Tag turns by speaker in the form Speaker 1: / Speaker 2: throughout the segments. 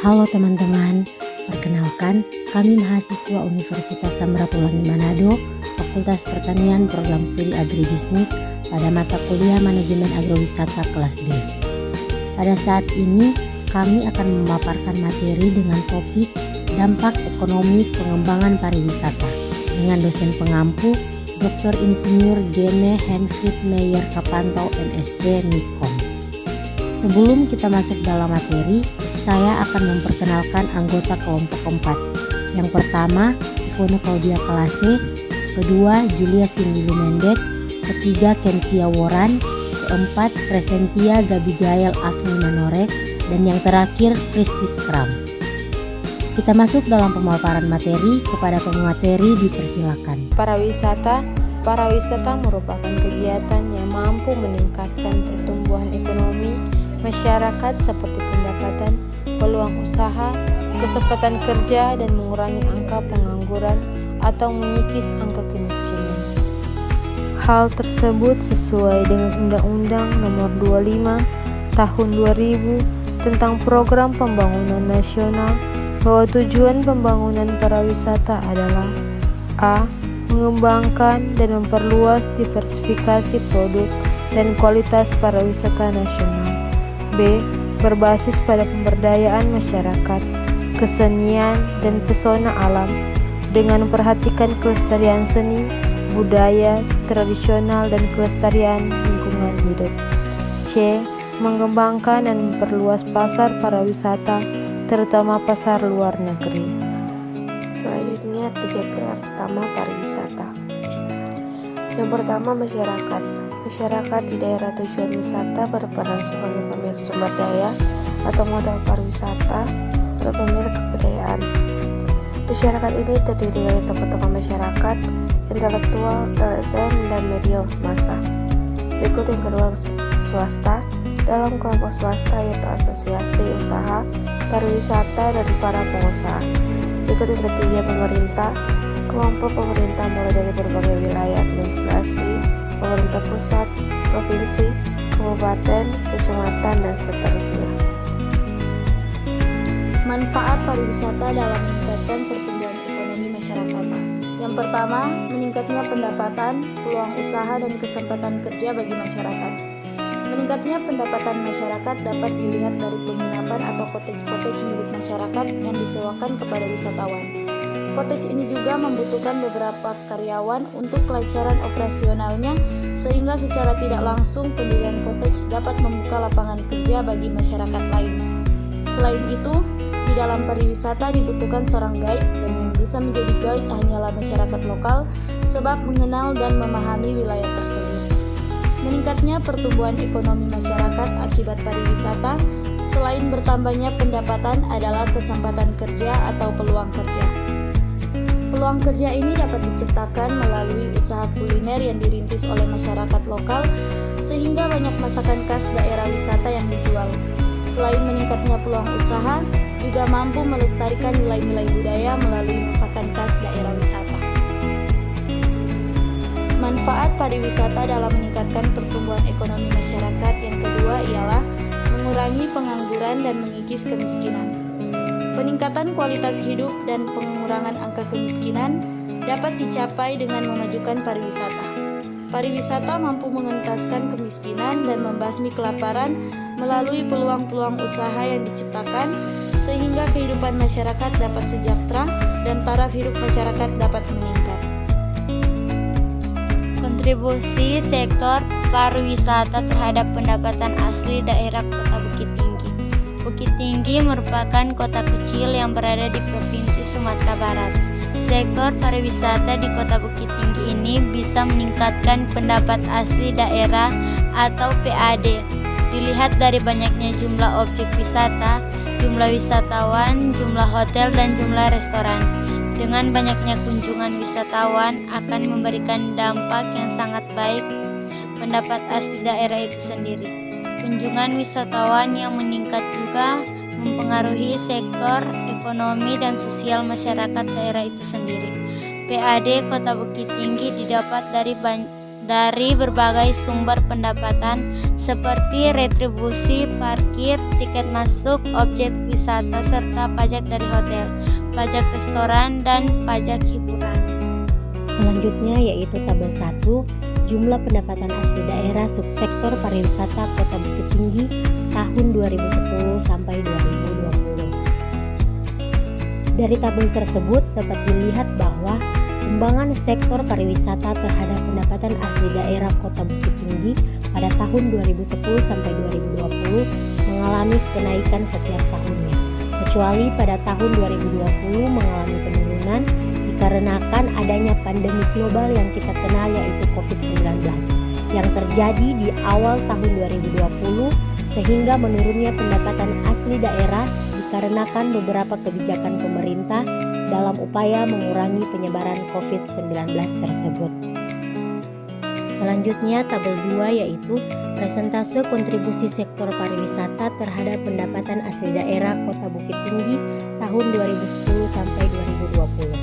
Speaker 1: Halo teman-teman, perkenalkan kami mahasiswa Universitas Samratulangi Manado, Fakultas Pertanian Program Studi Agribisnis pada mata kuliah Manajemen Agrowisata kelas B. Pada saat ini kami akan memaparkan materi dengan topik dampak ekonomi pengembangan pariwisata dengan dosen pengampu Dr. Insinyur Gene Henfried Meyer Kapantau MSc Nikom. Sebelum kita masuk dalam materi, saya akan memperkenalkan anggota kelompok keempat. Yang pertama, Ivone Claudia Kalase, kedua Julia Cindy Lumendek, ketiga Kensia Woran, keempat Presentia Gabigail Afni Manorek, dan yang terakhir Kristi Skram. Kita masuk dalam pemaparan materi. Kepada pemateri dipersilakan.
Speaker 2: Pariwisata merupakan kegiatan yang mampu meningkatkan pertumbuhan ekonomi masyarakat seperti pendapatan, peluang usaha, kesempatan kerja, dan mengurangi angka pengangguran atau mengikis angka kemiskinan. Hal tersebut sesuai dengan Undang-Undang Nomor 25 Tahun 2000 tentang Program Pembangunan Nasional, bahwa tujuan pembangunan pariwisata adalah a. mengembangkan dan memperluas diversifikasi produk dan kualitas pariwisata nasional. B. Berbasis pada pemberdayaan masyarakat, kesenian, dan pesona alam dengan memperhatikan kelestarian seni, budaya, tradisional, dan kelestarian lingkungan hidup. C. Mengembangkan dan memperluas pasar pariwisata, terutama pasar luar negeri.
Speaker 3: Selanjutnya, 3 pilar utama pariwisata. Yang pertama, masyarakat. Masyarakat di daerah tujuan wisata berperan sebagai pemilik sumber daya atau modal pariwisata atau pemilik kebudayaan. Masyarakat ini terdiri dari tokoh-tokoh masyarakat, intelektual, LSM, dan media massa. Berikut yang kedua, swasta. Dalam kelompok swasta yaitu asosiasi usaha pariwisata dan para pengusaha. Berikut yang ketiga, pemerintah. Kelompok pemerintah mulai dari berbagai wilayah administrasi, pemerintah pusat, provinsi, kabupaten, kecamatan, dan seterusnya.
Speaker 4: Manfaat pariwisata dalam meningkatkan pertumbuhan ekonomi masyarakat. Yang pertama, meningkatnya pendapatan, peluang usaha, dan kesempatan kerja bagi masyarakat. Meningkatnya pendapatan masyarakat dapat dilihat dari penginapan atau cottage milik masyarakat yang disewakan kepada wisatawan. Cottage ini juga membutuhkan beberapa karyawan untuk kelancaran operasionalnya, sehingga secara tidak langsung pendirian cottage dapat membuka lapangan kerja bagi masyarakat lain. Selain itu, di dalam pariwisata dibutuhkan seorang guide, dan yang bisa menjadi guide hanyalah masyarakat lokal sebab mengenal dan memahami wilayah tersebut. Meningkatnya pertumbuhan ekonomi masyarakat akibat pariwisata, selain bertambahnya pendapatan adalah kesempatan kerja atau peluang kerja. Peluang kerja ini dapat diciptakan melalui usaha kuliner yang dirintis oleh masyarakat lokal, sehingga banyak masakan khas daerah wisata yang dijual. Selain meningkatnya peluang usaha, juga mampu melestarikan nilai-nilai budaya melalui masakan khas daerah wisata. Manfaat pariwisata dalam meningkatkan pertumbuhan ekonomi masyarakat yang kedua ialah mengurangi pengangguran dan mengikis kemiskinan. Peningkatan kualitas hidup dan pengurangan angka kemiskinan dapat dicapai dengan memajukan pariwisata. Pariwisata mampu mengentaskan kemiskinan dan membasmi kelaparan melalui peluang-peluang usaha yang diciptakan, sehingga kehidupan masyarakat dapat sejahtera dan taraf hidup masyarakat dapat meningkat.
Speaker 5: Kontribusi sektor pariwisata terhadap pendapatan asli daerah Kota Bukit Tinggi. Bukit Tinggi merupakan kota kecil yang berada di Provinsi Sumatera Barat. Sektor pariwisata di Kota Bukit Tinggi ini bisa meningkatkan pendapat asli daerah atau PAD. Dilihat dari banyaknya jumlah objek wisata, jumlah wisatawan, jumlah hotel, dan jumlah restoran. Dengan banyaknya kunjungan wisatawan akan memberikan dampak yang sangat baik pendapat asli daerah itu sendiri. Kunjungan wisatawan yang meningkat juga mempengaruhi sektor ekonomi dan sosial masyarakat daerah itu sendiri. PAD Kota Bukit Tinggi didapat dari dari berbagai sumber pendapatan seperti retribusi parkir, tiket masuk, objek wisata, serta pajak dari hotel, pajak restoran, dan pajak hiburan.
Speaker 1: Selanjutnya yaitu tabel 1, jumlah pendapatan asli daerah subsektor pariwisata Kota Bukit Tinggi tahun 2010 sampai 2020. Dari tabel tersebut dapat dilihat bahwa sumbangan sektor pariwisata terhadap pendapatan asli daerah Kota Bukit Tinggi pada tahun 2010 sampai 2020 mengalami kenaikan setiap tahunnya, kecuali pada tahun 2020 mengalami penurunan dikarenakan adanya pandemi global yang kita kenal yaitu COVID-19 yang terjadi di awal tahun 2020 sehingga menurunnya pendapatan asli daerah dikarenakan beberapa kebijakan pemerintah dalam upaya mengurangi penyebaran COVID-19 tersebut. Selanjutnya tabel 2 yaitu persentase kontribusi sektor pariwisata terhadap pendapatan asli daerah Kota Bukit Tinggi tahun 2010 sampai 2020.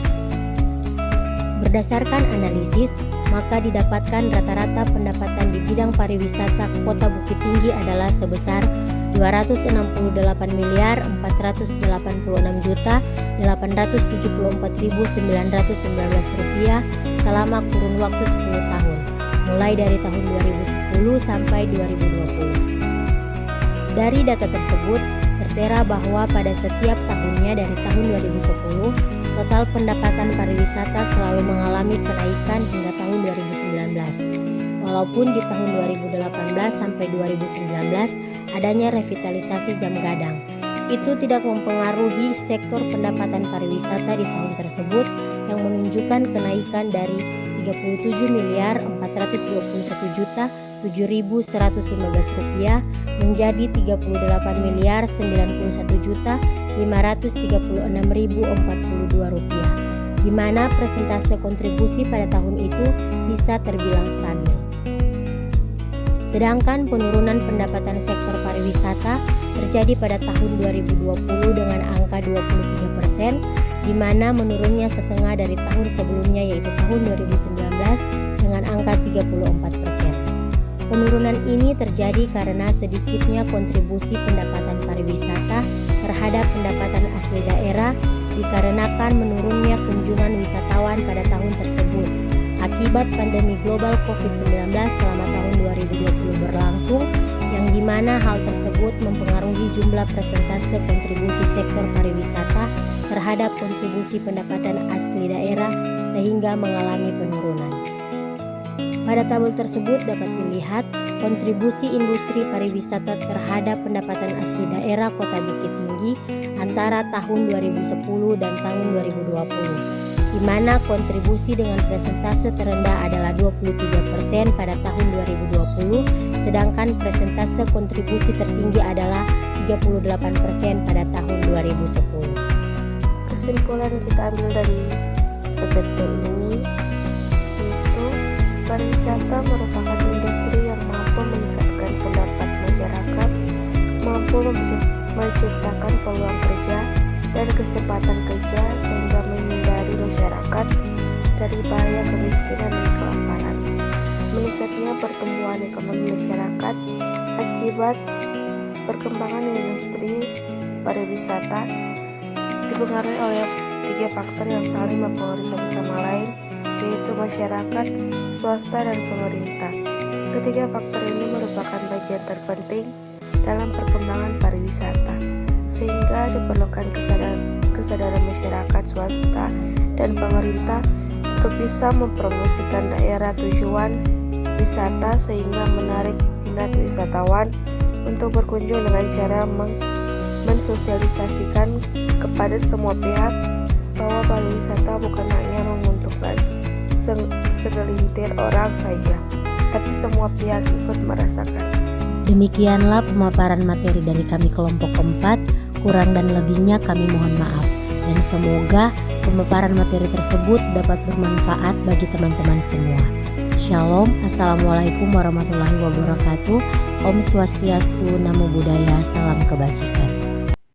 Speaker 1: Berdasarkan analisis, maka didapatkan rata-rata pendapatan di bidang pariwisata Kota Bukit Tinggi adalah sebesar Rp268.874.919 selama kurun waktu 10 tahun, mulai dari tahun 2010 sampai 2020. Dari data tersebut, tertera bahwa pada setiap tahunnya dari tahun 2010, total pendapatan pariwisata selalu mengalami kenaikan hingga tahun 2019. Walaupun di tahun 2018 sampai 2019 adanya revitalisasi jam gadang, itu tidak mempengaruhi sektor pendapatan pariwisata di tahun tersebut yang menunjukkan kenaikan dari Rp38.721.115 menjadi Rp39.536.042, di mana persentase kontribusi pada tahun itu bisa terbilang stabil. Sedangkan penurunan pendapatan sektor pariwisata terjadi pada tahun 2020 dengan angka 23%, di mana menurunnya setengah dari tahun sebelumnya yaitu tahun 2019 dengan angka 34%. Penurunan ini terjadi karena sedikitnya kontribusi pendapatan pariwisata terhadap pendapatan asli daerah dikarenakan menurunnya kunjungan wisatawan pada tahun tersebut akibat pandemi global COVID-19 selama tahun 2020 berlangsung, yang dimana hal tersebut mempengaruhi jumlah persentase kontribusi sektor pariwisata terhadap kontribusi pendapatan asli daerah sehingga mengalami penurunan. Pada tabel tersebut dapat dilihat kontribusi industri pariwisata terhadap pendapatan asli daerah Kota Bukit Tinggi antara tahun 2010 dan tahun 2020, di mana kontribusi dengan persentase terendah adalah 23% pada tahun 2020, sedangkan persentase kontribusi tertinggi adalah 38% pada tahun 2010.
Speaker 3: Kesimpulan yang kita ambil dari PPT ini yaitu pariwisata merupakan industri yang mampu meningkatkan pendapat masyarakat, mampu menciptakan peluang kerja dan kesempatan kerja sehingga menghindari masyarakat dari bahaya kemiskinan dan kelaparan. Meningkatnya pertumbuhan ekonomi masyarakat akibat perkembangan industri pariwisata dipengaruhi oleh 3 faktor yang saling mempengaruhi satu sama lain, yaitu masyarakat, swasta, dan pemerintah. Ketiga faktor ini merupakan bagian terpenting dalam perkembangan pariwisata, sehingga diperlukan kesadaran masyarakat, swasta, dan pemerintah untuk bisa mempromosikan daerah tujuan wisata sehingga menarik minat wisatawan untuk berkunjung dengan cara mensosialisasikan kepada semua pihak bahwa pariwisata bukan hanya menguntungkan segelintir orang saja, tapi semua pihak ikut merasakan.
Speaker 1: Demikianlah pemaparan materi dari kami kelompok keempat. Kurang dan lebihnya kami mohon maaf, dan semoga pemaparan materi tersebut dapat bermanfaat bagi teman-teman semua. Shalom, Assalamualaikum warahmatullahi wabarakatuh. Om Swastiastu, Namo Buddhaya, Salam Kebajikan.